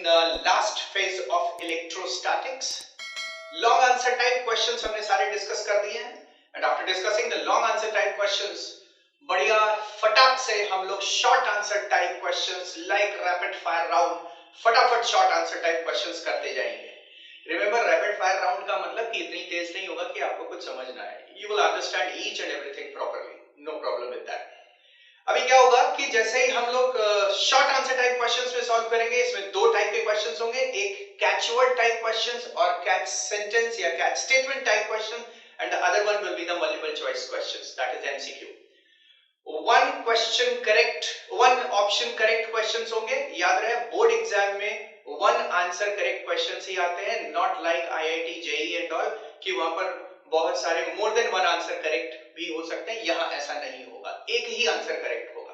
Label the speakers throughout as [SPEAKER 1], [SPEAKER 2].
[SPEAKER 1] the last phase of electrostatics. Long answer type questions हमने सारे discuss कर दिए हैं and after discussing the long answer type questions बढ़िया फटाक से हम लोग short answer type questions like rapid fire round फटाफट short answer type questions करते जाएंगे. Remember rapid fire round का मतलब कि इतनी तेज नहीं होगा कि आपको कुछ समझ ना आए. You will understand each and everything properly. No problem with that. अभी क्या होगा कि जैसे ही हम लोग शॉर्ट आंसर टाइप क्वेश्चंस में सॉल्व करेंगे, इसमें दो टाइप के क्वेश्चंस होंगे, एक कैच वर्ड टाइप क्वेश्चंस और कैच सेंटेंस या catch statement type question and the other one will be the multiple choice questions, that is MCQ. One question correct, one option correct questions होंगे. याद रहे board exam में one answer correct questions ही आते हैं, not like IIT JEE and all कि वहां पर बहुत सारे more than one answer correct भी हो सकते हैं. यहां ऐसा नहीं होगा, एक ही आंसर करेक्ट होगा.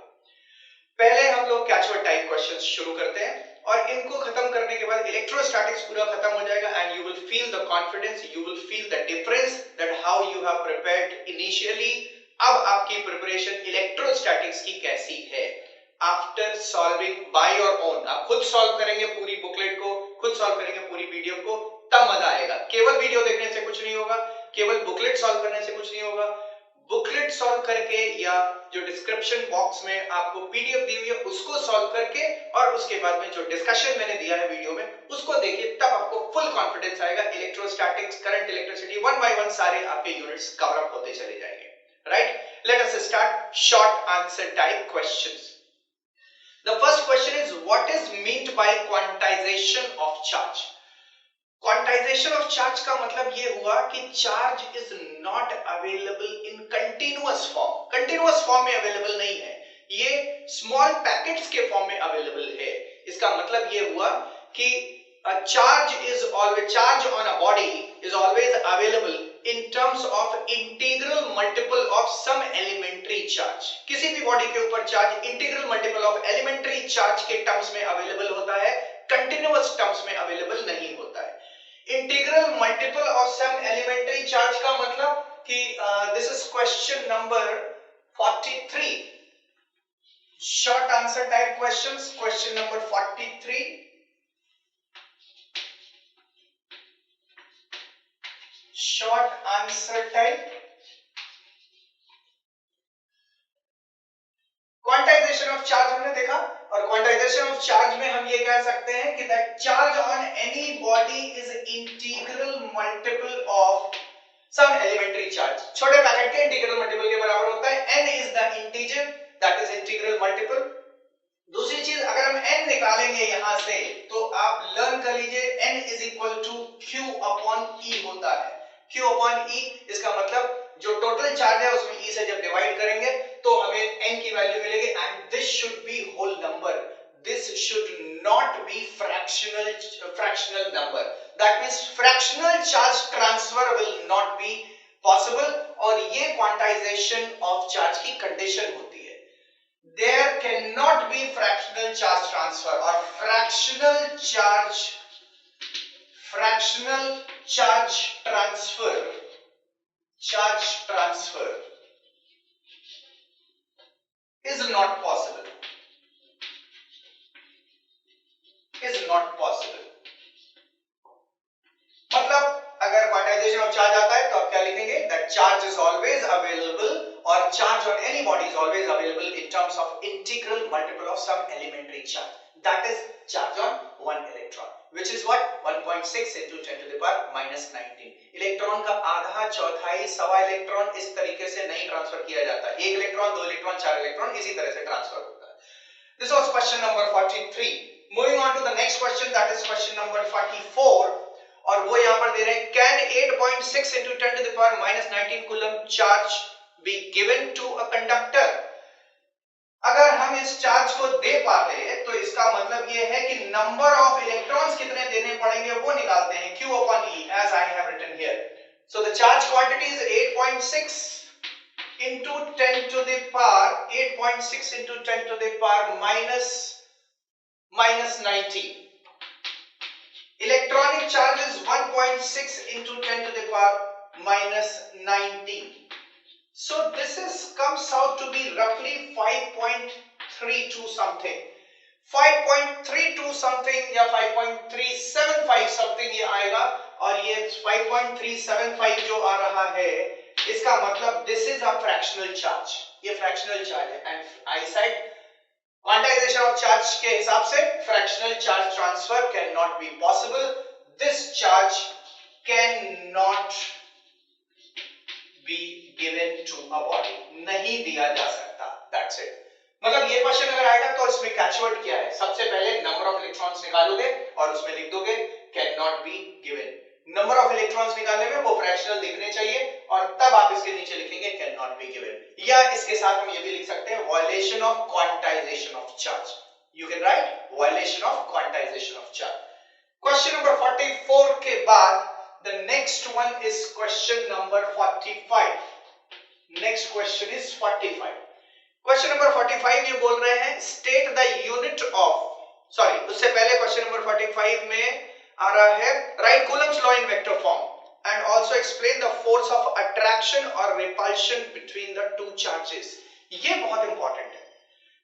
[SPEAKER 1] पहले हम लोग कैचवर्ड टाइप क्वेश्चंस शुरू करते हैं और इनको खत्म करने के बाद इलेक्ट्रोस्टैटिक्स पूरा खत्म हो जाएगा and you will feel the confidence, you will feel the difference that how you have prepared initially. अब आपकी प्रिपरेशन इलेक्ट्रोस्टैटिक्स की कैसी है after solving by your own. आप खुद सॉल्व करेंगे पूरी बुकलेट को, खुद सॉल्व करेंगे पूरी पीडीएफ को, तब मजा आएगा. केवल वीडियो देखने से कुछ नहीं होगा, केवल बुकलेट सॉल्व करने से कुछ नहीं होगा. बुकलेट सॉल्व करके या जो डिस्क्रिप्शन बॉक्स में आपको पीडीएफ दी हुई है उसको सॉल्व करके और उसके बाद में जो डिस्कशन मैंने दिया है वीडियो में उसको देखिए, तब आपको फुल कॉन्फिडेंस आएगा. Electrostatics, current, electricity one by one सारे आपके यूनिट्स कवर अप होते चले जाएंगे. Right, let us start short answer type questions. The first question is what is meant by quantization of charge. Quantization of charge का मतलब ये हुआ कि charge is not available in continuous form. Continuous form में available नहीं है, ये small packets के फॉर्म में अवेलेबल है. इसका मतलब ये हुआ कि charge on a body is always available in terms of integral multiple of some elementary charge. किसी भी बॉडी के ऊपर charge integral multiple of elementary charge के टर्म्स में अवेलेबल होता है, कंटीन्यूअस टर्म्स में अवेलेबल नहीं होता है. Integral multiple of some elementary charge का मतलब कि this is question number 43. Short answer type questions, question number 43. Short answer type. Quantisation of charge हमने देखा और क्वांटाइजेशन ऑफ चार्ज में हम ये कह सकते हैं कि that charge on any body is integral multiple of some elementary charge. छोटे पैकेट के इंटीग्रल मल्टीपल के बराबर होता है. n is the integer that is integral multiple. दूसरी चीज, अगर हम n निकालेंगे यहां से तो आप लर्न कर लीजिए n is equal to q upon e होता है. q अपॉन e, इसका मतलब जो टोटल चार्ज है उसमें e से जब डिवाइड करेंगे तो हमें n की वैल्यू मिलेगी and this should be whole number. This should not be fractional number. That means fractional charge transfer will not be possible और ये क्वांटाइजेशन ऑफ चार्ज की कंडीशन होती है. There can not be fractional charge transfer और fractional charge transfer is not possible. मतलब अगर quantization of charge आता है तो आप क्या लिखेंगे, that charge is always available और charge on any body is always available in terms of integral multiple of some elementary charge, that is charge on one electron, which is what 1.6 into 10 to the power minus 19. Electron का आधा, चौथाई, सवा electron इस तरीके से नहीं transfer किया जाता. एक इलेक्ट्रॉन, दो इलेक्ट्रॉन, चार इलेक्ट्रॉन इसी तरह से ट्रांसफर होता है. This was question number 43. Moving on to the next question, that is question number 44. और वो यहाँ पर दे रहे हैं, can 8.6 into 10 to the power minus 19 coulomb charge be given to a conductor? अगर हम इस चार्ज को दे पाते तो इसका मतलब ये है कि नंबर ऑफ इलेक्ट्रॉन्स कितने देने पड़ेंगे वो निकालते हैं, q upon e as I have written here. So the charge quantity is 8.6 into 10 to the power 8.6 into 10 to the power minus 90. Electronic charge is 1.6 into 10 to the power minus 90. So this comes out to be roughly 5.32 something. 5.32 something या 5.375 something ये आएगा, और ये 5.375 जो आ रहा है इसका मतलब this is a fractional charge, ये फ्रैक्शनल चार्ज है। And I said quantisation of charge के हिसाब से fractional charge transfer can not be possible, this charge can not be given to a body, नहीं दिया जा सकता, दैट्स इट। मतलब ये क्वेश्चन अगर आएगा तो इसमें कैचवर्ड क्या है, सबसे पहले नंबर ऑफ इलेक्ट्रॉन्स निकालोगे और उसमें लिख दोगे can not be given. Number of electrons निकालने में वो फ्रैक्शनल दिखने चाहिए और तब आप इसके नीचे लिखेंगे कैन नॉट बी गिवन। या इसके साथ हम ये भी लिख सकते हैं violation of quantization of charge, you can write violation of quantization of charge. Question number 44 के बाद the next one is question number 45। Next question is 45। Question number 45 ये बोल रहे हैं state the unit of, sorry उससे पहले question number 45 में आ रहा है right Coulomb's law in vector form and also explain the force of attraction और repulsion between the two charges. ये बहुत इंपॉर्टेंट है,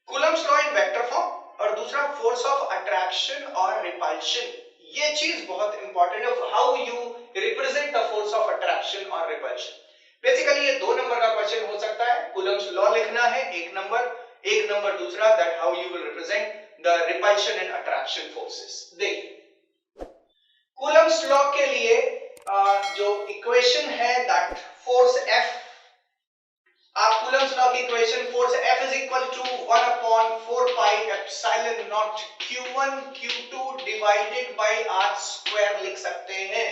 [SPEAKER 1] Coulomb's law in vector form और दूसरा फोर्स ऑफ अट्रैक्शन और रिपल्शन, ये चीज बहुत इंपॉर्टेंट है, how you represent the force of attraction और रिपल्शन। बेसिकली ये 2 नंबर का क्वेश्चन हो सकता है, कूलम्स लॉ लिखना है एक नंबर दूसरा that how you will represent the repulsion and attraction forces. देखिए कूलम्स लॉ के लिए जो इक्वेशन है दैट फोर्स F, आप कूलम्स लॉ की equation force F is equal to 1/4 pi epsilon naught Q1 Q2 divided by R square लिख सकते हैं।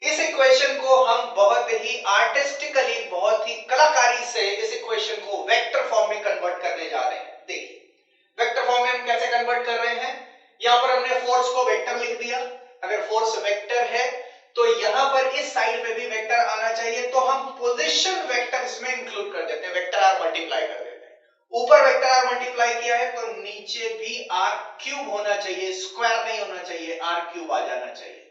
[SPEAKER 1] इस इक्वेशन को हम बहुत ही आर्टिस्टिकली, बहुत ही कलाकारी से इस इक्वेशन को वेक्टर फॉर्म में कन्वर्ट करने जा रहे हैं। देखिए वेक्टर फॉर्म में हम कैसे कन्वर्ट कर रहे हैं, यहां पर हमने फोर्स को वेक्टर लिख दिया, अगर फोर्स वेक्टर है तो यहां पर इस साइड पे भी वेक्टर आना चाहिए, तो हम पोजीशन वेक्टर इसमें इंक्लूड कर देते हैं, वेक्टर आर मल्टीप्लाई कर देते हैं। ऊपर वेक्टर आर मल्टीप्लाई किया है तो नीचे भी आर क्यूब होना चाहिए, स्क्वायर नहीं होना चाहिए, आर क्यूब आ जाना चाहिए।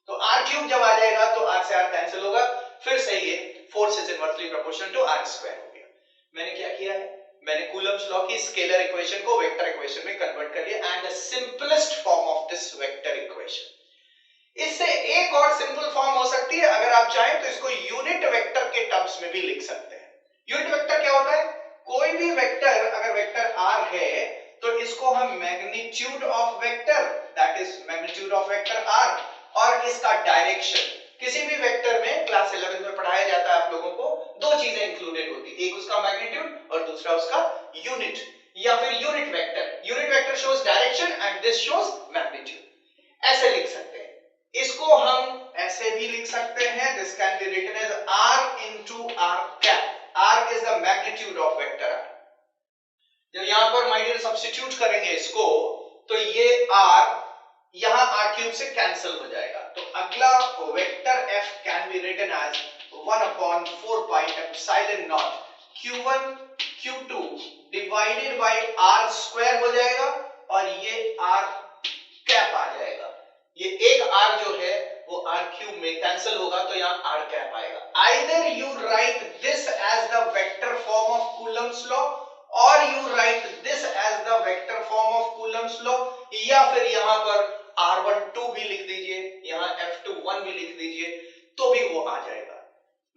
[SPEAKER 1] तो r क्यूब जब आ जाएगा तो r से r कैंसिल होगा, फिर से ये force is inversely proportional to r square हो गया। मैंने क्या किया है, मैंने कूलम्स लॉ की स्केलर इक्वेशन को वेक्टर इक्वेशन में कन्वर्ट कर लिया and the simplest form of this vector equation. इससे एक और सिंपल फॉर्म हो सकती है, अगर आप चाहें तो इसको यूनिट वेक्टर के टर्म्स में भी लिख सकते हैं। यूनिट वेक्टर क्या होता है, कोई भी वेक्टर अगर वेक्टर r है तो इसको हम magnitude of vector, that is magnitude of vector r, और इसका डायरेक्शन। किसी भी वेक्टर में क्लास 11 में पढ़ाया जाता है आप लोगों को, 2 चीजें इंक्लूडेड होती है, एक उसका मैग्नीट्यूड और दूसरा उसका यूनिट, या फिर unit vector. Unit vector shows direction and this shows magnitude, ऐसे लिख सकते हैं। इसको हम ऐसे भी लिख सकते हैं, this can be written as r into r cap, r is the magnitude of vector r। जब यहां पर माय डियर सब्स्टिट्यूट करेंगे इसको तो ये r यहां r क्यूब से कैंसिल हो जाएगा, तो अगला vector f can be written as 1/4 pi epsilon naught Q1 Q2 divided by r square हो जाएगा और ये r कैप आ जाएगा। ये एक r जो है वो r क्यूब में कैंसिल होगा तो यहाँ r कैप आएगा। Either you write this as the vector form of Coulomb's law और you write this as the vector form of Coulomb's law, या फिर यहां पर r12 भी लिख दीजिए, यहां f21 भी लिख दीजिए, तो भी वो आ जाएगा।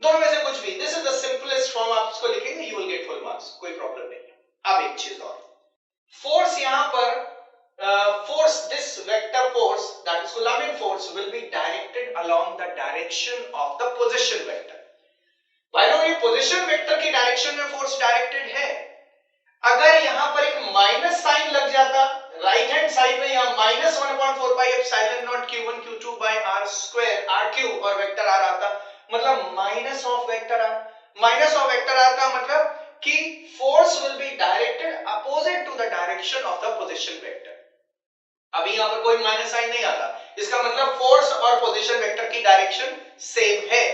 [SPEAKER 1] दोनों में से कुछ भी, this is the simplest form, आप इसको लिखेंगे you will get full marks, कोई प्रॉब्लम नहीं है। अब एक चीज और, फोर्स यहां पर force, this vector force that is Coulombian force will be directed along the direction of the position vector. भाई लोग ये पोजीशन वेक्टर की डायरेक्शन में फोर्स डायरेक्टेड है, अगर यहां पर एक माइनस साइन लग जाता राइट हैंड साइड में, यहां minus 1/4 pi epsilon naught Q1 Q2 by r square, r cube और वेक्टर r आता, मतलब minus of vector r। Minus of vector r का मतलब कि force will be directed opposite to the direction of the position vector. अभी यहां पर कोई माइनस साइन नहीं आता, इसका मतलब फोर्स और पोजीशन वेक्टर की डायरेक्शन सेम है।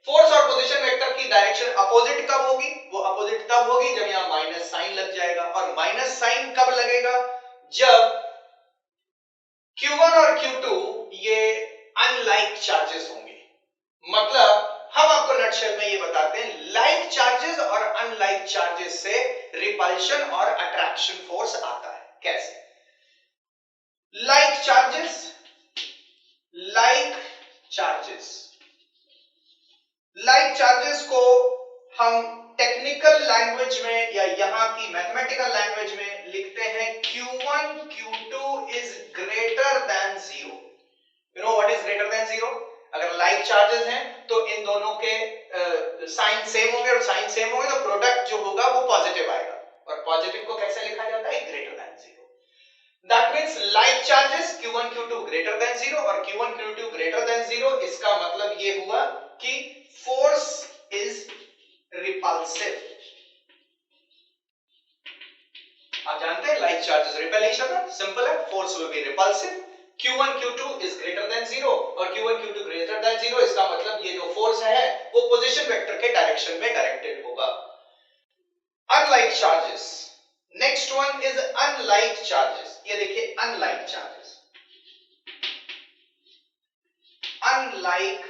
[SPEAKER 1] फोर्स और पोजीशन वेक्टर की डायरेक्शन अपोजिट कब होगी, वो अपोजिट तब होगी जब यहां माइनस साइन लग जाएगा, और माइनस साइन कब लगेगा, जब Q1 और Q2 ये अनलाइक चार्जेस होंगे। मतलब हम आपको नटशेल में ये बताते हैं, लाइक चार्जेस और अनलाइक चार्जेस से रिपल्शन और अट्रैक्शन फोर्स आता है। कैसे? Like charges, like charges, like charges को हम टेक्निकल लैंग्वेज में या यहां की मैथमेटिकल लैंग्वेज में लिखते हैं Q1 Q2 is greater than 0। You know what is greater than 0? अगर लाइक चार्जेस हैं तो इन दोनों के साइन सेम होंगे और साइन सेम होंगे तो प्रोडक्ट जो होगा वो पॉजिटिव आएगा, और पॉजिटिव को कैसे लिखा जाता है? Greater than 0। That means like charges Q1 Q2 greater than 0 और Q1 Q2 ग्रेटर देन 0, इसका मतलब ये हुआ कि फोर्स इज रिपल्सिव। आप जानते हैं like charges repel each other, simple है, force will be repulsive. Q1 Q2 is greater than 0 और Q1 Q2 greater than 0, इसका मतलब ये जो फोर्स है वो पोजीशन वेक्टर के डायरेक्शन में डायरेक्टेड होगा। Unlike charges, next one is unlike charges. ये देखिए unlike charges, unlike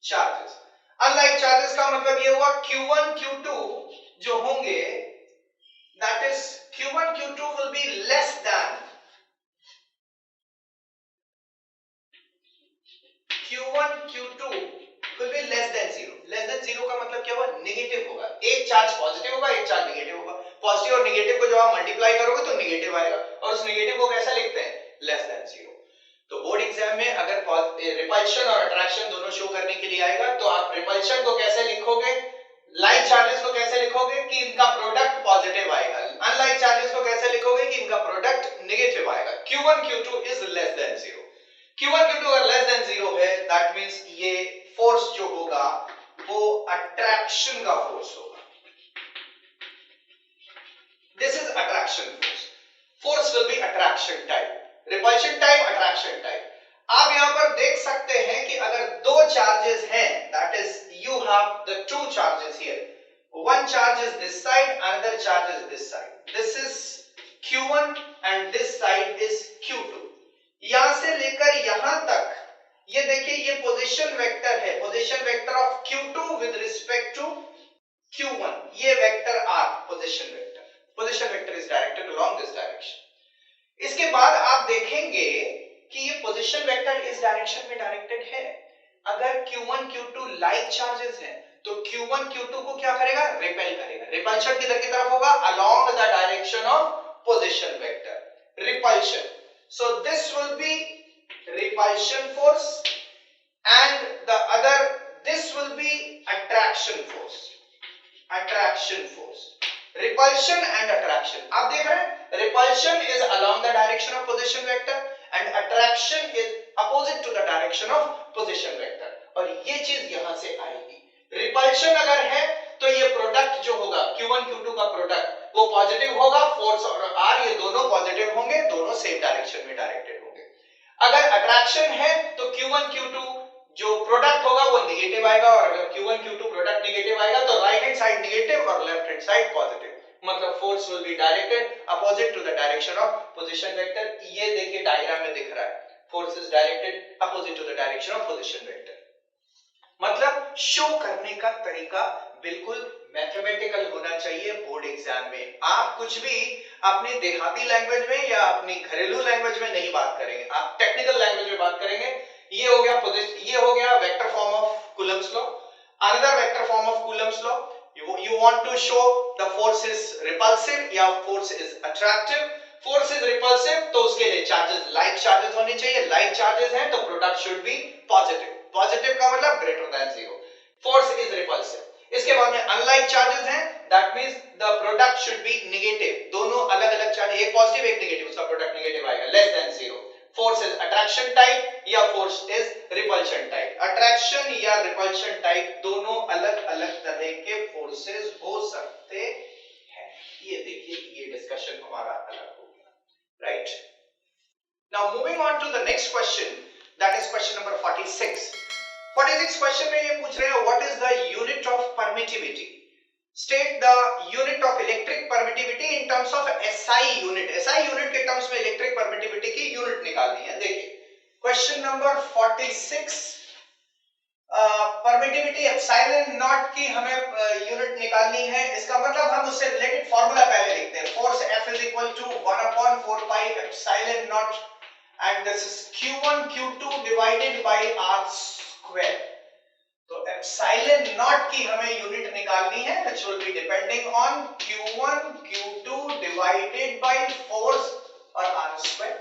[SPEAKER 1] charges, unlike charges का मतलब ये हुआ Q1 Q2 जो होंगे that is Q1 Q2 will be less than Q1 Q2 will be less than 0। less than 0 का मतलब क्या हुआ? नेगेटिव होगा। एक चार्ज पॉजिटिव होगा, एक चार्ज नेगेटिव होगा। पॉजिटिव और नेगेटिव को जब आप मल्टीप्लाई करोगे तो नेगेटिव आएगा, और उस नेगेटिव को कैसा लिखते हैं? Less than 0। तो बोर्ड एग्जाम में अगर रिपल्शन और अट्रैक्शन दोनों शो करने के लिए आएगा तो आप रिपल्शन को कैसे लिखोगे? लाइक चार्जेस को कैसे लिखोगे कि इनका प्रोडक्ट पॉजिटिव आएगा। अनलाइक चार्जेस को कैसे लिखोगे कि इनका प्रोडक्ट नेगेटिव आएगा। Q1 Q2 is less than 0। Q1 Q2 अगर लेस देन 0 है, दैट मींस ये फोर्स जो होगा वो अट्रैक्शन का फोर्स होगा। This is attraction force. Force will B attraction type, repulsion type, attraction type. आप यहां पर देख सकते हैं कि अगर दो चार्जेस हैं, that is you have the two charges here, one charge is this side, another charge is this side. This is Q1 and this side is Q2। यहां से लेकर यहां तक ये देखिए ये पोजीशन वेक्टर है, position vector of Q2 with respect to Q1, ये vector R position vector, position vector is directed along this direction. इसके बाद आप देखेंगे कि ये पोजीशन वेक्टर इस डायरेक्शन में डायरेक्टेड है। अगर Q1 Q2 लाइक चार्जेस हैं तो Q1 Q2 को क्या करेगा? रिपेल करेगा। रिपल्शन किधर की तरफ होगा? Along the direction of position vector, repulsion. So this will be repulsion force and the other, this will be attraction force, attraction force, repulsion and attraction। आप देख रहे हैं repulsion is along the direction of position vector and attraction is opposite to the direction of position vector, और ये चीज यहां से आएगी। रिपल्शन अगर है तो ये प्रोडक्ट जो होगा Q1 Q2 का प्रोडक्ट वो पॉजिटिव होगा, फोर्स और R ये दोनों पॉजिटिव होंगे, दोनों सेम डायरेक्शन में डायरेक्टेड होंगे। अगर अट्रैक्शन है तो Q1 Q2 जो प्रोडक्ट होगा वो नेगेटिव आएगा, और अगर Q1 Q2 प्रोडक्ट नेगेटिव आएगा तो राइट हैंड साइड नेगेटिव और लेफ्ट हैंड साइड पॉजिटिव, मतलब force will be directed opposite to the direction of position vector. ये देखिए डायग्राम में दिख रहा है, force is directed opposite to the direction of position vector. मतलब शो करने का तरीका बिल्कुल मैथमेटिकल होना चाहिए बोर्ड एग्जाम में। आप कुछ भी अपनी देहाती लैंग्वेज में या अपनी घरेलू लैंग्वेज में नहीं बात करेंगे, आप टेक्निकल लैंग्वेज में बात करेंगे। ये हो गया ये हो गया vector form of Coulomb's law. Another vector form of Coulomb's law, you want to show the force is repulsive या force is attractive। force is repulsive तो उसके लिए चार्जेस लाइक चार्जेस होने चाहिए, लाइक चार्जेस हैं तो product should be positive, positive का मतलब greater than 0। force is repulsive। इसके बाद में अनलाइक चार्जेस हैं, that means the product should be negative, दोनों अलग-अलग चार्ज, एक पॉजिटिव एक नेगेटिव, उसका प्रोडक्ट नेगेटिव आएगा, less than 0। Force is attraction type या force is repulsion type. Attraction या रिपल्शन टाइप दोनों अलग-अलग तरह के फोर्सेस हो सकते हैं। ये देखिए ये डिस्कशन हमारा अलग हो गया, right. Now moving on to the next question, that is question number 46। 46 question में ये पूछ रहे हैं what is the unit of permittivity. State the unit of electric permittivity in terms of SI unit. SI unit के terms में electric permittivity की unit निकालनी है। देखिए question number 46, permittivity epsilon naught की हमें यूनिट निकालनी है। इसका मतलब हम उससे रिलेटेड फार्मूला पहले लिखते हैं। Force F is equal to 1 upon 4 pi epsilon naught and this is q1 q2 divided by r square. तो एप्सिलॉन नॉट की हमें यूनिट निकालनी है which will be depending on q1 q2 divided by force और r square.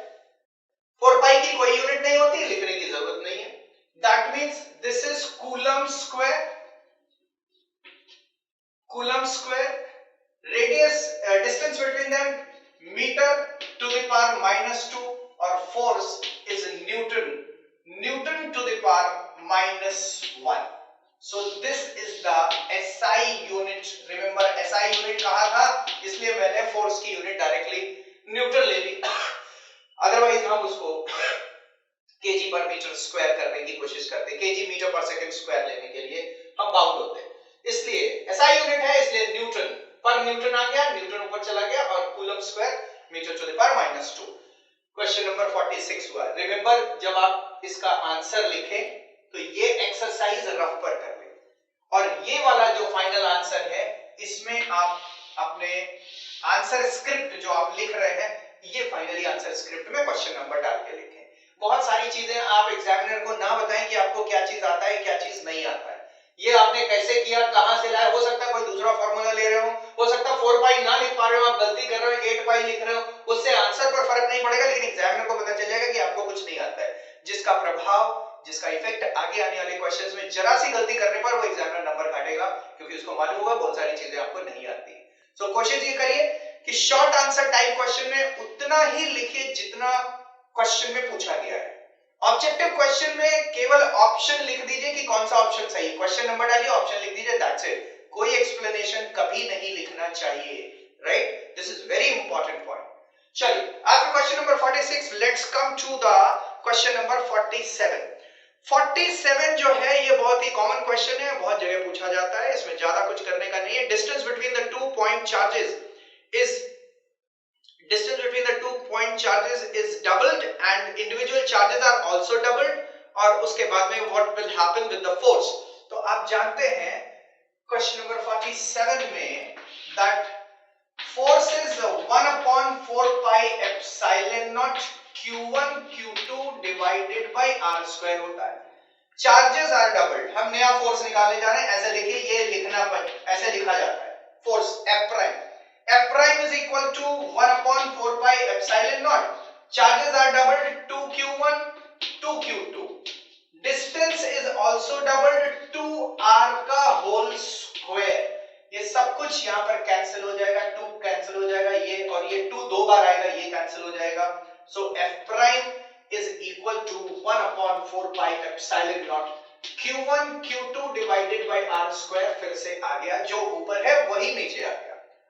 [SPEAKER 1] 4 पाई की कोई unit नहीं होती, लिखने की जरूरत नहीं है. That means this is Coulomb square. Coulomb square. Radius, distance between them meter to the power minus 2 or force is Newton. Newton to the power minus 1. So this is the SI unit. Remember SI unit कहा था, इसलिए मैंने force की unit directly Newton ले ली. Otherwise हम उसको kg per meter square करने की कोशिश करते, kg meter per second square लेने के लिए हम बाउंड होते. इसलिए SI unit है, इसलिए न्यूटन पर न्यूटन आ गया, न्यूटन ऊपर चला गया और coulomb square metre to the power minus 2. Question number 46 हुआ. रिमेंबर जब आप इसका आंसर लिखें तो ये एक्सरसाइज रफ पर कर लें और ये वाला जो फाइनल आंसर है इसमें आप अपने आंसर स्क्रिप्ट जो आप लिख रहे हैं ये फाइनली आंसर स्क्रिप्ट में क्वेश्चन नंबर डाल के लिखें. बहुत सारी चीजें आप एग्जामिनर को ना बताएं कि आपको क्या चीज आता है क्या चीज नहीं आता है. ये आपने कैसे किया, कहां से लाया, हो सकता है कोई दूसरा फार्मूला ले रहे हो सकता है 4 पाई ना लिख पा रहे हो, आप गलती कर रहे हो 8 पाई लिख रहे हो, उससे आंसर पर फर्क नहीं पड़ेगा लेकिन एग्जामिनर को पता चल जाएगा कि आपको कुछ नहीं आता है, जिसका प्रभाव जिसका इफेक्ट आगे आने वाले क्वेश्चंस में जरा सी गलती करने पर वो एग्जामिनर नंबर काटेगा क्योंकि उसको मालूम होगा बहुत सारी चीजें आपको नहीं आती. सो कोशिश ये करिए कि शॉर्ट आंसर टाइप क्वेश्चन में उतना ही लिखिए जितना क्वेश्चन में पूछा गया है. ऑब्जेक्टिव क्वेश्चन में केवल ऑप्शन लिख दीजिए कि कौन सा ऑप्शन सही है, क्वेश्चन नंबर डालिए ऑप्शन लिख दीजिए, दैट्स इट. कोई एक्सप्लेनेशन कभी नहीं लिखना चाहिए, right. This is very important point. चलिए after question number 46 let's come to the question number 47. 47 जो है ये बहुत ही कॉमन क्वेश्चन है, बहुत जगह पूछा जाता है, इसमें ज्यादा कुछ करने का नहीं है. Distance between the 2 point charges is doubled and individual charges are also doubled और उसके बाद में what will happen with the force. तो आप जानते हैं क्वेश्चन नंबर 47 में that force is 1 upon 4 pi epsilon naught q1 q2 divided by r square होता है. चार्जेस आर डबल्ड, हम नया फोर्स निकालने जा रहे हैं, ऐसे लिखिए, ये लिखना ऐसे लिखा जाता है. Force F prime is equal to 1 upon 4 pi epsilon naught. Charges are doubled 2q1 2q2. Distance is also doubled 2r का whole square. ये सब कुछ यहाँ पर कैंसिल हो जाएगा, 2 कैंसिल हो जाएगा, ये और ये 2 दो बार आएगा, ये कैंसिल हो जाएगा. So F prime is equal to 1 upon 4 pi epsilon naught q1 q2 divided by r square. फिर से आ गया, जो ऊपर है वही नीचे आ गया.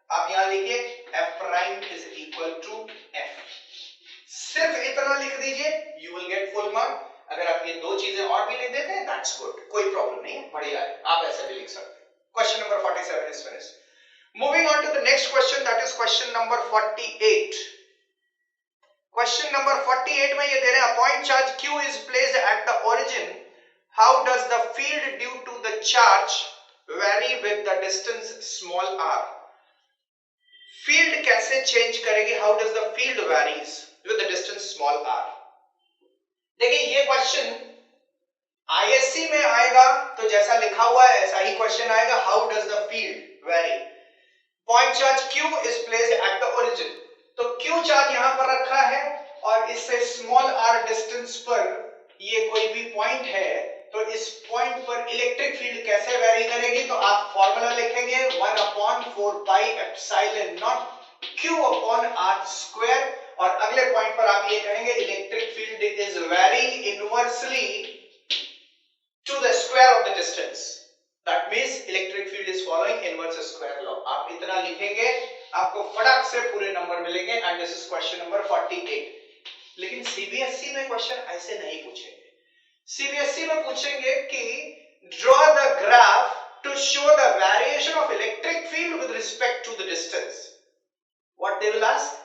[SPEAKER 1] आप यहां लिखिए F prime is equal to F. सिर्फ इतना लिख दीजिए, you will get full mark. अगर आप ये दो चीजें और भी लिख देते हैं that's good, कोई प्रॉब्लम नहीं है, बढ़िया है, आप ऐसे भी लिख सकते हैं. Question number 47 is finished. Moving on to the next question, that is question number 48. Question number 48 में ये दे रहे हैं, a point charge Q is placed at the origin. How does the field due to the charge vary with the distance small r? Field कैसे change करेगी, how does the field varies with the distance small r. देखिए ये question ISC में आएगा तो जैसा लिखा हुआ है ऐसा ही क्वेश्चन आएगा, how does the field very. Point charge q is placed at the origin, तो q चार्ज यहां पर रखा है और इससे स्मॉल r डिस्टेंस पर ये कोई भी पॉइंट है, तो इस पॉइंट पर इलेक्ट्रिक फील्ड कैसे वेरी करेगी. तो आप फॉर्मूला लिखेंगे 1 upon 4 pi epsilon naught q upon r square और अगले पॉइंट पर आप ये कहेंगे electric field is varying inversely to the square of the distance. That means electric field is following inverse square law. आप इतना लिखेंगे, आपको फटाक से पूरे नंबर मिलेंगे and this is question number 48. लेकिन सीबीएसई में क्वेश्चन ऐसे नहीं पूछेंगे. सीबीएसई में पूछेंगे कि draw the graph to show the variation of electric field with respect to the distance. What they will ask,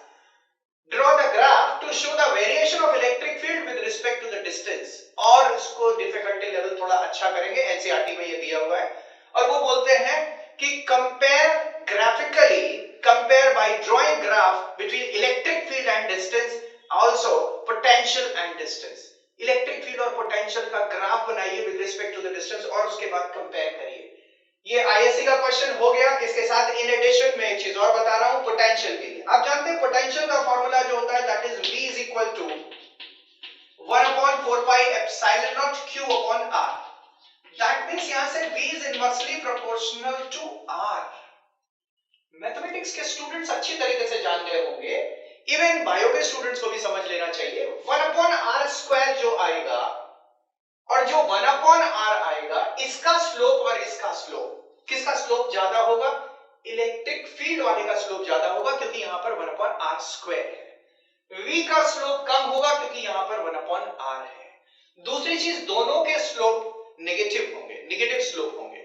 [SPEAKER 1] draw the graph to show the variation of electric field with respect to the distance. और इसको difficulty level थोड़ा अच्छा करेंगे, NCERT में ये दिया हुआ है और वो बोलते हैं कि compare graphically, compare by drawing graph graph between electric field and distance, also potential and distance. Electric field और पोटेंशियल का ग्राफ बनाइए with respect to the distance और उसके बाद कंपेयर करिए. ये आईएससी का क्वेश्चन हो गया. इसके साथ इन एडिशन में एक चीज और बता रहा हूं पोटेंशियल के लिए. आप जानते हैं पोटेंशियल का फार्मूला जो होता है that is V is equal to 1/4 pi epsilon naught Q upon R. That means यहां से V is inversely proportional to R. Mathematics के स्टूडेंट्स अच्छी तरीके से जान गए होंगे, इवन बायो के स्टूडेंट्स को भी समझ लेना चाहिए. 1/r² जो आएगा और जो 1/r आएगा, इसका स्लोप और इसका स्लोप, किसका स्लोप ज्यादा होगा? इलेक्ट्रिक फील्ड वाले का स्लोप ज्यादा होगा क्योंकि यहां पर 1/r² है. v का स्लोप कम होगा क्योंकि यहां पर 1/r है. दूसरी चीज, दोनों के स्लोप नेगेटिव होंगे, नेगेटिव स्लोप होंगे.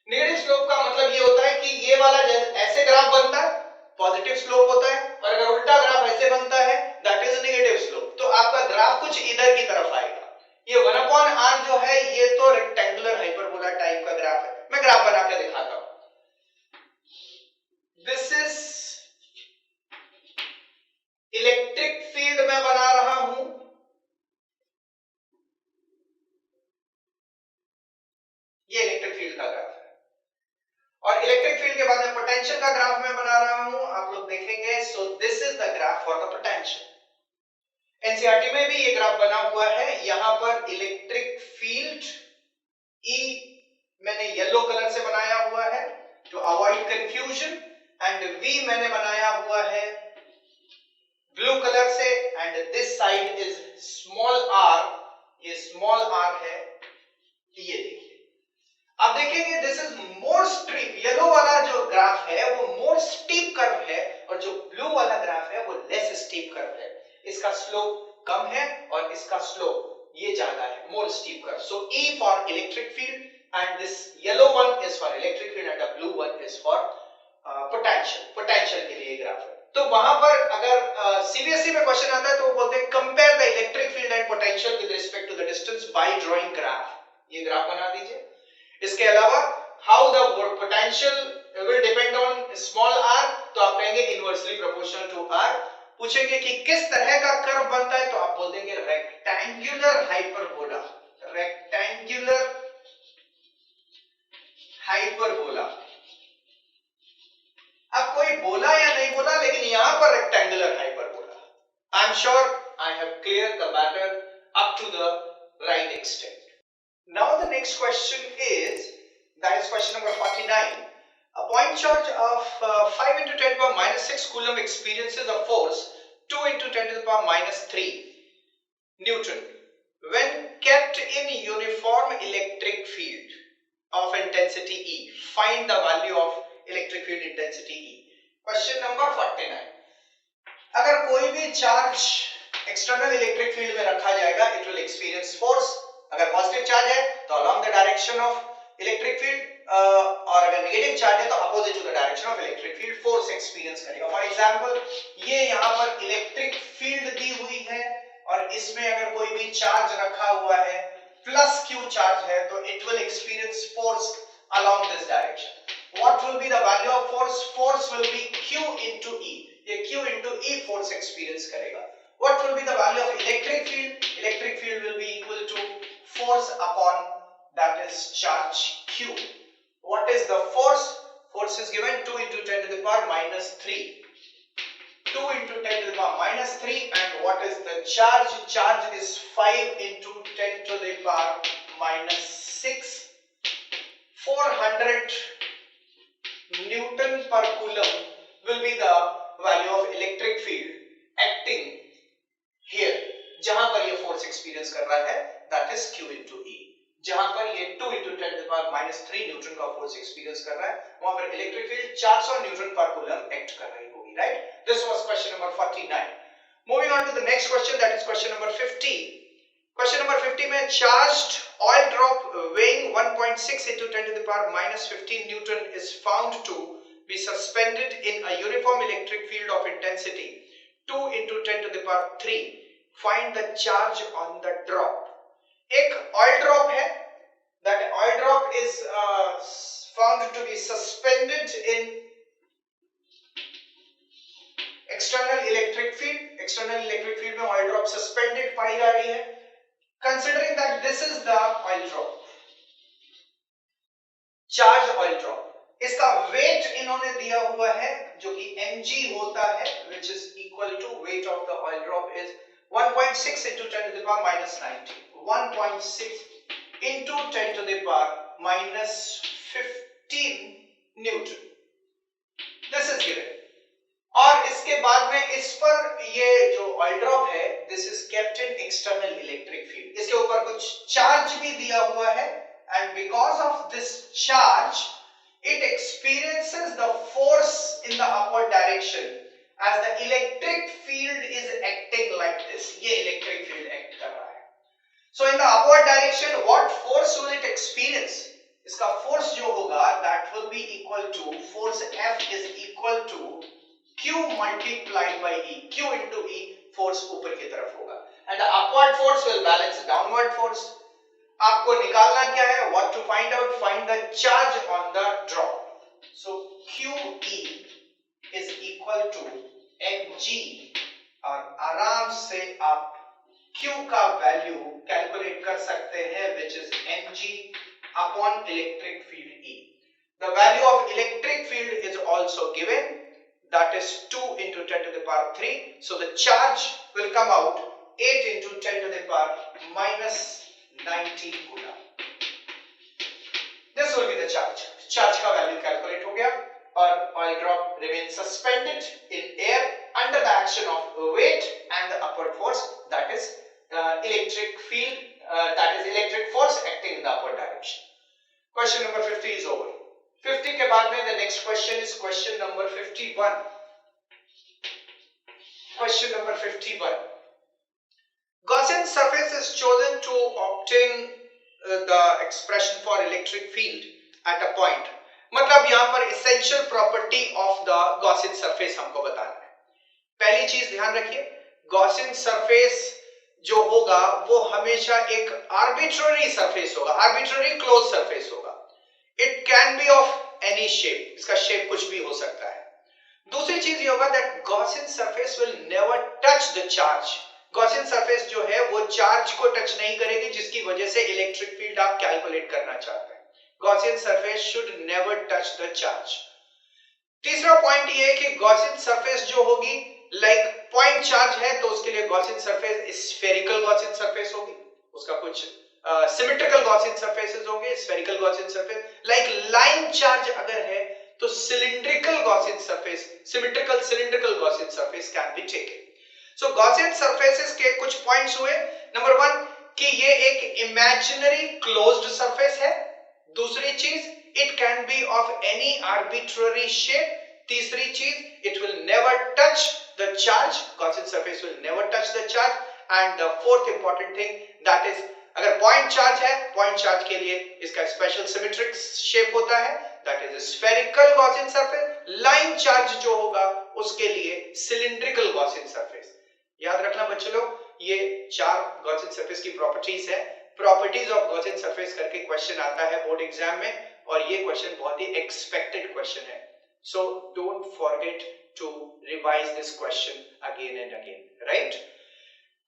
[SPEAKER 1] नेगेटिव स्लोप का मतलब ये होता है कि ये वाला ऐसे ग्राफ बनता है, पॉजिटिव स्लोप होता है, और अगर उल्टा ग्राफ ऐसे बनता है दैट इज नेगेटिव स्लोप. तो आपका ग्राफ कुछ इधर की तरफ आएगा. ये 1/r जो है ये तो रेक्टेंगुलर हाइपरबोला टाइप का ग्राफ है. मैं ग्राफ बना के दिखाता हूं. दिस इज इलेक्ट्रिक फील्ड मैं बना रहा हूं. ये इलेक्ट्रिक फील्ड का ग्राफ है और इलेक्ट्रिक फील्ड के बाद में पोटेंशियल का ग्राफ मैं बना रहा हूं. आप लोग देखेंगे. So this is the graph for the potential. NCERT में भी ये ग्राफ बना हुआ है. यहां पर इलेक्ट्रिक फील्ड E मैंने येलो कलर से बनाया हुआ है to avoid confusion, and V मैंने बनाया हुआ है ब्लू कलर से, and this side is small r. ये स्मॉल r है. ये देखिए, अब देखेंगे this is more steep. Yellow वाला जो ग्राफ है वो मोर स्टीप कर्व है और जो ब्लू वाला ग्राफ है वो लेस स्टीप कर्व है. इसका स्लोप कम है और इसका स्लोप ये ज्यादा है, more steep curve. So E for electric field and this yellow one is for electric field and the blue one is for potential. Potential के लिए ग्राफ है. तो वहां पर अगर सीबीएसई में क्वेश्चन आता है तो वो बोलते हैं compare the electric field and potential with respect to the distance by drawing graph. ये ग्राफ बना दीजिए. इसके अलावा how the potential will depend on small r, तो आप कहेंगे इनवर्सली प्रोपोर्शनल टू r. पूछेंगे कि किस तरह का कर्व बनता है तो आप बोल देंगे रेक्टेंगुलर हाइपरबोला. Rectangular hyperbola. अब कोई बोला या नहीं बोला, लेकिन यहां पर rectangular hyperbola. I am sure I have clear the matter up to the right extent. Now the next question is, that is question number 49. A point charge of 5 into 10 to the power minus 6 coulomb experiences a force 2 into 10 to the power minus 3 Newton when kept in uniform electric field of intensity E. Find the value of electric field intensity E. Question number 49. अगर कोई भी charge external electric field में रखा जाएगा, it will experience force. अगर positive charge है तो along the direction of electric field, और अगर नेगेटिव चार्ज है तो opposite to the direction of electric field force experience करेगा. फॉर एग्जांपल ये यहां पर इलेक्ट्रिक फील्ड दी हुई है और इसमें अगर कोई भी चार्ज रखा हुआ है प्लस q चार्ज है तो it will experience force along this direction. What will be the value of force? Force will B q into E. ये q into E force experience करेगा. What will be the value of electric field? Electric field will be equal to force upon that is charge q. What is the force? Force is given 2 into 10 to the power minus 3. 2 into 10 to the power minus 3, and what is the charge? Charge is 5 into 10 to the power minus 6. 400 Newton per coulomb will be the value of electric field acting here. जहां पर ये force experience कर रहा है that is q into E. जहां पर ये 2 into 10 to the power minus 3 newton का फोर्स एक्सपीरियंस कर रहा है, वहां पर इलेक्ट्रिक फील्ड 400 न्यूटन पर कूलम एक्ट कर रही होगी. Right. This was question number 49. Moving on to the next question, that is question number 50. Question number 50 में charged oil drop weighing 1.6 into 10 to the power minus 15 newton is found to be suspended in a uniform electric field of intensity 2 into 10 to the power 3. Find the charge on the drop. एक oil drop है. That oil drop is found to be suspended in external electric field में oil drop suspended पाई जा रही है. Considering that this is the oil drop, charge oil drop, इसका wait इन्होंने दिया हुआ है जो कि mg होता है, which is equal to weight of the oil drop is 1.6 into 10 to the power minus 19. 1.6 into 10 to the power minus 15 Newton. This is given. और इसके बाद में इस पर ये जो ऑयल ड्रॉप है, this is kept in external electric field. इसके ऊपर कुछ चार्ज भी दिया हुआ है, and because of this charge it experiences the force in the upward direction as the electric field is acting like this. ये electric field act कर रहा है. So in the upward direction what force will it experience? इसका force जो होगा that will be equal to, force F is equal to Q multiplied by E. Q into E, force ऊपर की तरफ होगा, and the upward force will balance downward force. आपको निकालना क्या है? What to find out? Find the charge on the drop. So QE is equal to mg, और आराम से आप Q का वैल्यू कैलकुलेट कर सकते हैं, which is mg upon electric field E. The value of electric field is also given, that is 2 into 10 to the power 3. So the charge will come out 8 into 10 to the power minus 90 coulomb. This will be the charge. Charge का value calculate हो गया और oil drop remains suspended in air under the action of weight and the upward force, that is electric field, that is electric force acting in the upward direction. Question number 50 is over. 50 के बाद में the next question is question number 51. Question number 51. Gaussian surface is chosen to obtain the expression for electric field at a point. मतलब यहाँ पर essential property of the Gaussian surface हमको बताना है. पहली चीज ध्यान रखिए, Gaussian surface जो होगा वो हमेशा एक arbitrary surface होगा, arbitrary closed surface होगा. It can be of any shape, इसका shape कुछ भी हो सकता है. दूसरी चीज ये होगा that Gaussian surface will never touch the charge. Gaussian surface जो है वो चार्ज को टच नहीं करेगी, जिसकी वजह से इलेक्ट्रिक फील्ड आप कैलकुलेट करना चाहते हैं. Gaussian surface should never touch the charge. तीसरा पॉइंट ये है कि Gaussian surface जो होगी, लाइक पॉइंट चार्ज है तो उसके लिए Gaussian surface spherical Gaussian surface होगी, उसका कुछ symmetrical Gaussian surfaces होंगे, spherical Gaussian surface. Like line charge अगर है तो cylindrical Gaussian surface, symmetrical cylindrical Gaussian surface can be taken. So Gaussian surfaces के कुछ पॉइंट्स हुए. नंबर 1 कि ये एक imaginary closed surface है. दूसरी चीज it can be of any arbitrary shape. तीसरी चीज it will never touch the charge. Gaussian surface will never touch the charge. And the fourth important thing, that is अगर point charge है, point charge के लिए इसका special symmetric shape होता है, that is spherical Gaussian surface. Line charge जो होगा उसके लिए cylindrical Gaussian surface. याद रखना बच्चों लोग, ये 4 Gaussian surface की प्रॉपर्टीज है. प्रॉपर्टीज ऑफ Gaussian surface करके क्वेश्चन आता है बोर्ड एग्जाम में, और ये क्वेश्चन बहुत ही एक्सपेक्टेड क्वेश्चन है. So don't forget to revise this question again and again, right?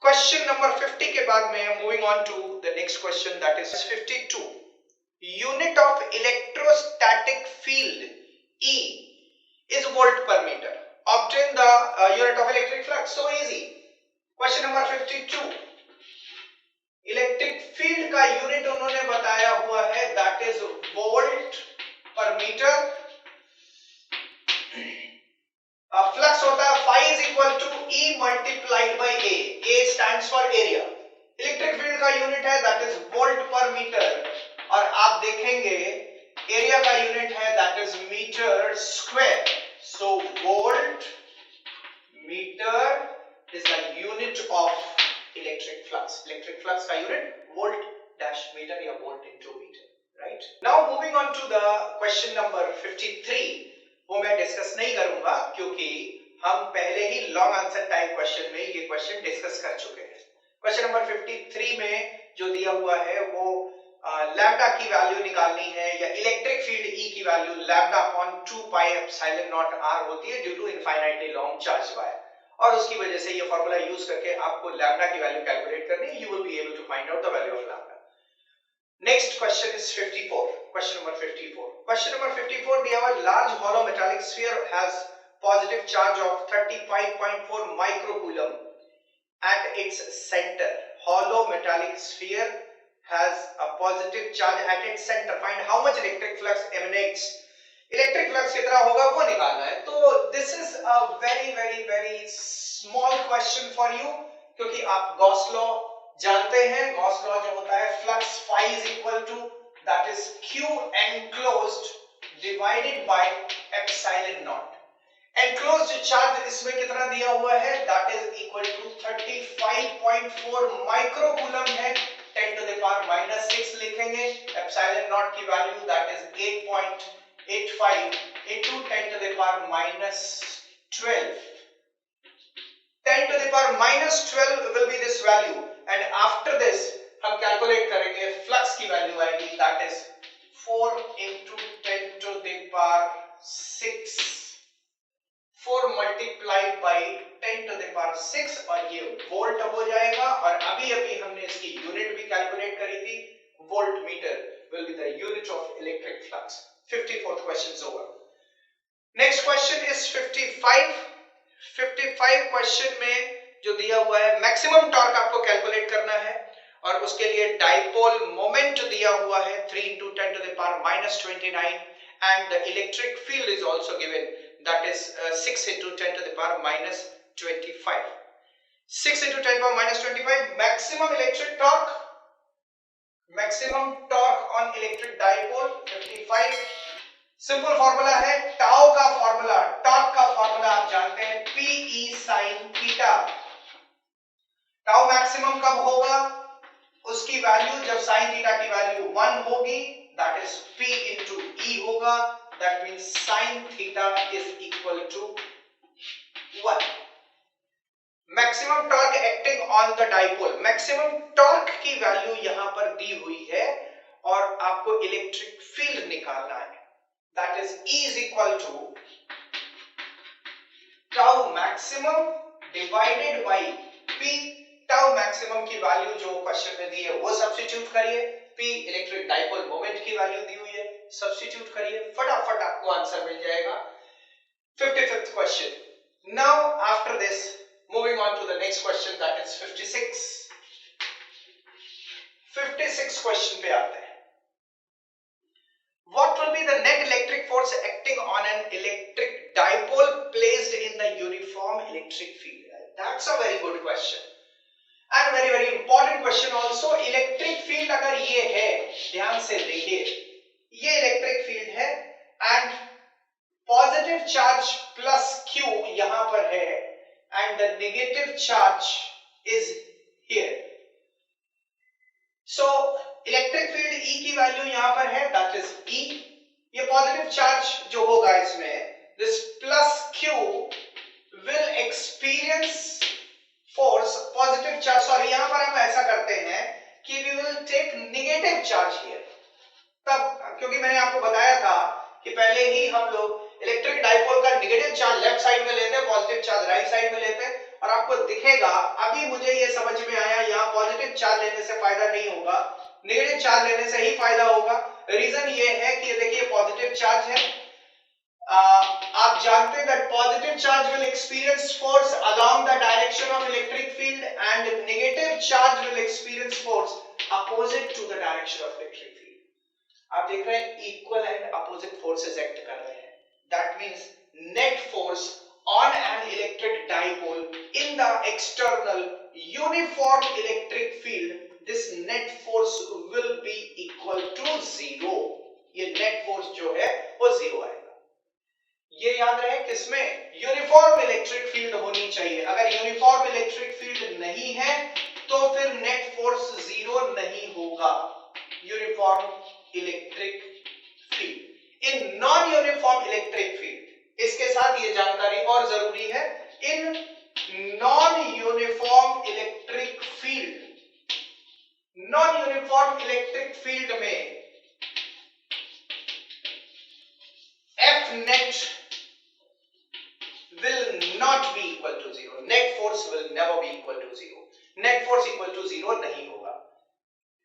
[SPEAKER 1] Question number 50 के बाद में moving on to the next question, that is 52. Unit of electrostatic field E is volt per meter. Obtain the unit of electric flux. So easy. Question number 52. Electric field का unit उन्होंने बताया हुआ है, that is volt per meter. Flux होता है phi is equal to E multiplied by A. A stands for area. Electric field का unit है that is volt per meter, और आप देखेंगे एरिया का यूनिट है that is meter square. So volt meter is the unit of electric flux. Electric flux का unit volt dash meter या volt into meter, right? Now moving on to the question number 53. वो मैं discuss नहीं करूंगा क्योंकि हम पहले ही long answer type question में ये क्वेश्चन डिस्कस कर चुके हैं. क्वेश्चन नंबर 53 में जो दिया हुआ है वो लैम्डा की वैल्यू निकालनी है, या इलेक्ट्रिक फील्ड E की value lambda upon 2 pi epsilon naught r होती है due to infinitely long charge wire. और उसकी वजह से ये फॉर्मूला यूज करके आपको लैम्डा की वैल्यू कैलकुलेट करनी है. You will be able to find out the value of lambda. Next question is 54. Question number 54. Question number 54 दिया हुआ large hollow metallic sphere has positive charge of 35.4 microcoulomb at its center. Hollow metallic sphere has a positive charge at its center. Find how much electric flux emanates. Electric flux कितना होगा वो निकालना है. तो this is a very small question for you, क्योंकि आप Gauss law जानते हैं. Gauss law जो होता है flux phi is equal to that is Q enclosed divided by epsilon naught. Enclosed charge इसमें कितना दिया हुआ है, that is equal to 35.4 microcoulomb है. 10 टू द पावर -6 लिखेंगे. एप्सिलॉन नॉट की value that is 8.85 into 10 to the power -12. 10 to the power -12 will be this value, and after this हम calculate करेंगे फ्लक्स की वैल्यू आएगी that is 4 into 10 to the power 6, 4 multiplied by 10 to the power 6, और ये volt हो जाएगा. और अभी हमने इसकी यूनिट भी कैलकुलेट करी थी. Volt meter will be the unit of electric flux. 54th question is over. Next question is 55. 55 question में जो दिया हुआ है मैक्सिमम टॉर्क आपको कैलकुलेट करना है, और उसके लिए डाइपोल मोमेंट दिया हुआ है 3 into 10 to the power -29, and the electric field is also given, that is 6 into 10 to the power -25. 6 into 10 to the power -25. Maximum electric torque, maximum torque on electric dipole 55. Simple formula है tau का formula, torque का formula आप जानते हैं, PE sin theta. Tau maximum कब होगा, उसकी value जब sin थीटा की वैल्यू 1 होगी, that is P into E होगा. That means sin theta is equal to 1. Maximum torque acting on the dipole. Maximum torque की वैल्यू यहां पर दी हुई है, और आपको इलेक्ट्रिक फील्ड निकालना है. That is E is equal to tau maximum divided by P. tau maximum की वैल्यू जो क्वेश्चन में दी है वो सब्स्टिट्यूट करिए. P इलेक्ट्रिक डाइपोल मोमेंट की वैल्यू दी हुई है, सब्स्टिट्यूट करिए, फटाफट आपको आंसर मिल जाएगा. 55th question. Now after this moving on to the next question, that is 56. 56 question पे आते हैं. What will be the net electric force acting on an electric dipole placed in the uniform electric field? That's a very good question. And very important question also. Electric field अगर ये है, ध्यान से देखिए, ये इलेक्ट्रिक फील्ड है, and positive charge plus Q यहां पर है, and the negative charge is here. So electric field E की वैल्यू यहां पर है, दैट इज E. ये पॉजिटिव चार्ज जो होगा इसमें, this plus Q will experience force, positive charge, sorry यहां पर हम ऐसा करते हैं कि we will take negative charge here. तब क्योंकि मैंने आपको बताया था कि पहले ही हम लोग इलेक्ट्रिक डाइपोल का नेगेटिव चार्ज लेफ्ट साइड में लेते हैं, पॉजिटिव चार्ज राइट साइड में लेते हैं, और आपको दिखेगा, अभी मुझे ये समझ में आया, यहाँ पॉजिटिव चार्ज लेने से फायदा नहीं होगा, नेगेटिव चार्ज लेने से ही फायदा होगा. रीजन ये है कि देखिए पॉजिटिव चार्ज है, आप जानते हैं that positive charge will experience force along the direction of electric field, and negative charge will experience force opposite to the direction of electric field. आप देख रहे हैं equal and opposite forces act कर रहे हैं. That means net force on an electric dipole in the external uniform electric field, this net force will be equal to 0. ये net force जो है वो 0 आएगा. ये याद रहे किसमें, यूनिफॉर्म इलेक्ट्रिक फील्ड होनी चाहिए. अगर यूनिफॉर्म इलेक्ट्रिक फील्ड नहीं है तो फिर नेट फोर्स 0 नहीं होगा. Uniform electric field, in non uniform electric field, इसके साथ ये जानकारी और जरूरी है, in non uniform electric field, non uniform electric field में F net will not be equal to 0. Net force will never be equal to 0. Net force equal to 0 नहीं होगा.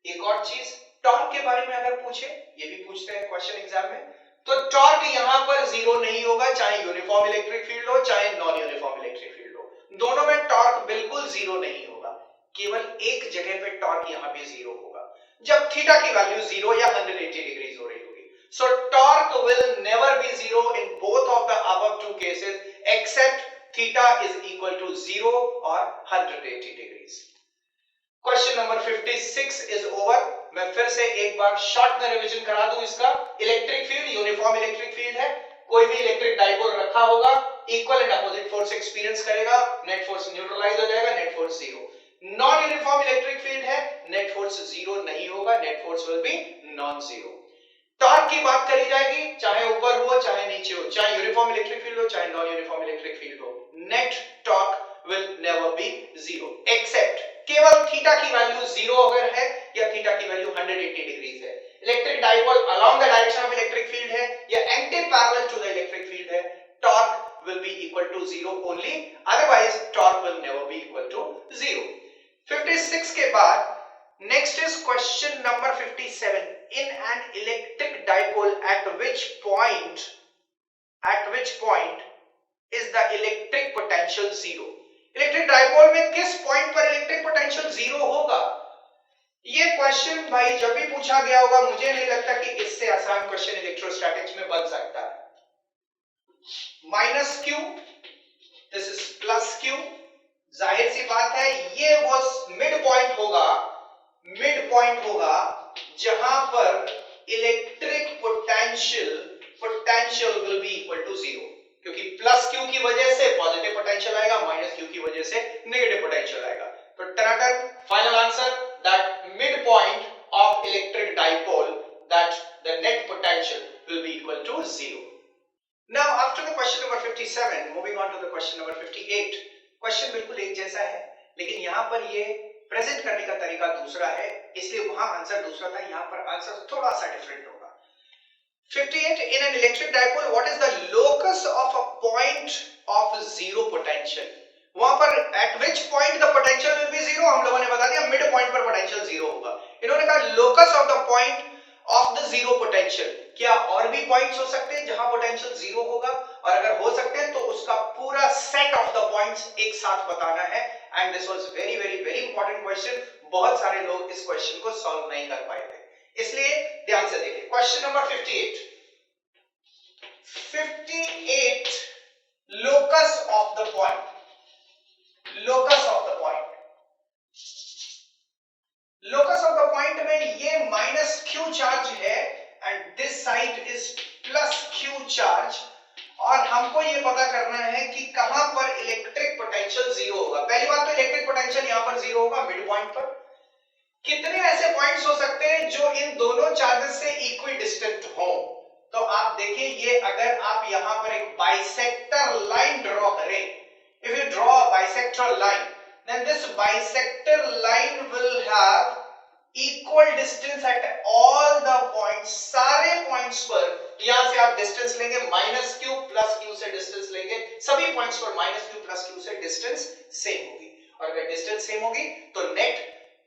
[SPEAKER 1] एक और चीज, टॉर्क के बारे में अगर पूछे, ये भी पूछते हैं क्वेश्चन एग्जाम में, तो टॉर्क यहां पर 0 नहीं होगा, चाहे यूनिफॉर्म इलेक्ट्रिक फील्ड हो चाहे नॉन यूनिफॉर्म इलेक्ट्रिक फील्ड हो. दोनों में टॉर्क बिल्कुल 0 नहीं होगा. केवल एक जगह पे टॉर्क यहां भी 0 होगा, जब थीटा की वैल्यू 0 या 180 डिग्रीज हो रही होगी. So torque will never be 0 in both of the above two cases except theta is equal to 0 or 180 degrees. Question number 56 is over. मैं फिर से एक बार शॉर्ट में रिवीजन करा दूं इसका. Electric field uniform electric field है. कोई भी इलेक्ट्रिक डाइपोल रखा होगा, equal and opposite force experience करेगा, नेट फोर्स न्यूट्रलाइज हो जाएगा, net force 0. Non uniform electric field है, नेट फोर्स 0 नहीं होगा, net force will B non 0. Torque की बात करी जाएगी, चाहे ऊपर हो चाहे नीचे हो, चाहे यूनिफॉर्म इलेक्ट्रिक फील्ड हो चाहे नॉन यूनिफॉर्म इलेक्ट्रिक फील्ड हो, net torque will never be 0 except केवल थीटा की वैल्यू 0 अगर है या थीटा की वैल्यू 180 डिग्रीज है, electric dipole along the direction of electric field है या anti parallel to the electric field है, torque will be equal to 0 only, otherwise torque will never be equal to 0. 56 के बाद next is question number 57. In an electric dipole at which point is the electric potential 0? Electric dipole में किस point पर electric potential 0 होगा? ये question भाई जब भी पूछा गया होगा, मुझे नहीं लगता कि इससे आसान क्वेश्चन इलेक्ट्रोस्टैटिक्स में बन सकता है. Minus Q, this is plus Q. जाहिर सी बात है ये वो मिड पॉइंट होगा जहां पर electric potential will be equal to 0, क्योंकि प्लस क्यू की वजह से पॉजिटिव पोटेंशियल आएगा, माइनस क्यू की वजह से नेगेटिव पोटेंशियल आएगा. तो टनाटन final answer that mid point of electric dipole that the net potential will be equal to 0. Now after the question number 57, moving on to the question number 58. Question बिल्कुल एक जैसा है, लेकिन यहाँ पर ये प्रेजेंट करने का तरीका दूसरा है, इसलिए वहां आंसर दूसरा था, यहाँ पर आंसर थोड़ा सा डिफरेंट होगा. 58. In an electric dipole, what is the locus of a point of zero potential? वहां पर at which point the potential will be 0, हम लोगों ने बता दिया मिड पॉइंट पर पोटेंशियल 0 होगा. इन्होंने कहा locus of the point of the zero potential. क्या और भी पॉइंट्स हो सकते हैं जहां पोटेंशियल 0 होगा? और अगर हो सकते हैं तो उसका पूरा सेट ऑफ द पॉइंट्स एक साथ बताना है. And this was very very very important question. बहुत सारे लोग इस क्वेश्चन को सॉल्व नहीं कर पाए थे, इसलिए ध्यान से देखिए. Question number 58. locus of the point. locus of the point में ये माइनस क्यू चार्ज है and this side is plus Q charge, और हमको ये पता करना है कि कहां पर इलेक्ट्रिक पोटेंशियल 0 होगा. पहली बात तो इलेक्ट्रिक पोटेंशियल यहां पर 0 होगा मिड पॉइंट पर. कितने ऐसे पॉइंट्स हो सकते हैं जो इन दोनों चार्जेस से इक्वी डिस्टेंट हो? तो आप देखिए, ये अगर आप यहां पर एक बाइसेक्टर लाइन ड्रॉ करें, if you draw a bisector line, then this bisector line will have equal distance at all the points. सारे पॉइंट्स पर यहां से आप डिस्टेंस लेंगे, माइनस क्यू प्लस क्यू से डिस्टेंस लेंगे, सभी पॉइंट्स पर माइनस क्यू प्लस क्यू से डिस्टेंस सेम होगी. और अगर डिस्टेंस सेम होगी तो नेट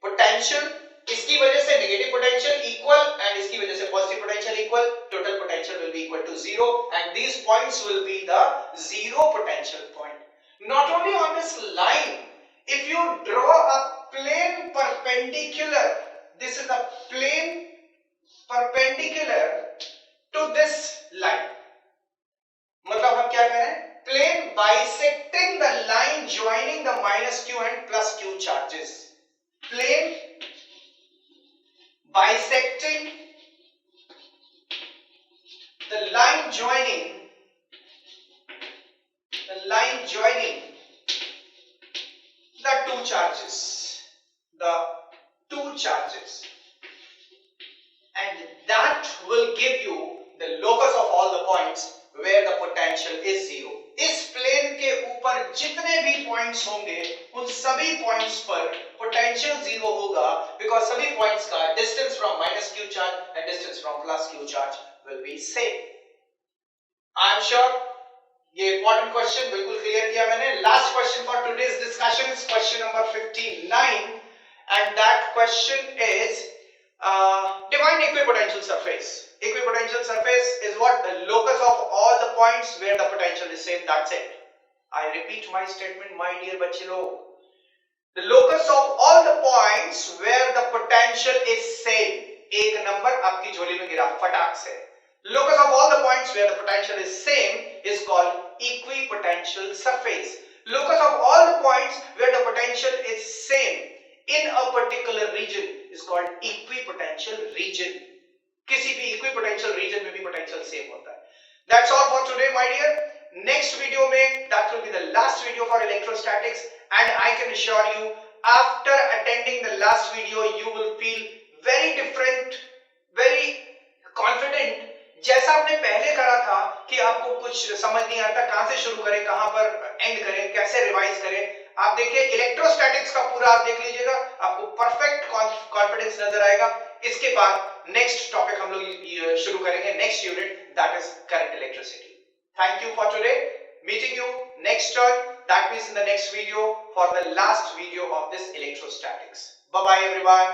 [SPEAKER 1] पोटेंशियल, इसकी वजह से नेगेटिव पोटेंशियल इक्वल एंड इसकी वजह से positive potential equal, total potential will be equal to 0 and these points will be the zero potential point. Not only on this line, if you draw a plane perpendicular, this is a plane perpendicular to this line. मतलब हम क्या कह रहे हैं? Plane bisecting the line joining the minus q and plus q charges. Plane bisecting the line joining the two charges, and that will give you the locus of all the points where the potential is 0. इस plane के ऊपर जितने भी points होंगे उन सभी points पर potential 0 होगा, बिकॉज सभी पॉइंट्स का distance from minus Q charge and distance from plus Q charge will be same. I am sure ये इंपॉर्टेंट क्वेश्चन बिल्कुल क्लियर किया मैंने. Last question for today's discussion is question number 59 and that question is define equipotential surface. Equipotential surface is what? The locus of all the points where the potential is same. That's it. I repeat my statement, my dear बच्चे लोग. The locus of all the points where the potential is same. एक number आपकी झोली में गिरा फटाक से. Locus of all the points where the potential is same is called equipotential surface. Locus of all the points where the potential is same in a particular region is called equipotential region. किसी भी equipotential region में भी potential same होता है. That's all for today, my dear. Next video में that will be the last video for electrostatics, and I can assure you, after attending the last video, you will feel very different, very confident. जैसा आपने पहले करा था कि आपको कुछ समझ नहीं आता, कहां से शुरू करें, कहां पर एंड करें, कैसे रिवाइज करें. आप देखिए इलेक्ट्रोस्टैटिक्स का पूरा आप देख लीजिएगा, आपको परफेक्ट कॉन्फिडेंस नजर आएगा. इसके बाद नेक्स्ट टॉपिक हम लोग शुरू करेंगे, next unit, that is current electricity. Thank you for today. Meeting you next time. That means in the next video for the last video of this electrostatics. Bye bye everyone.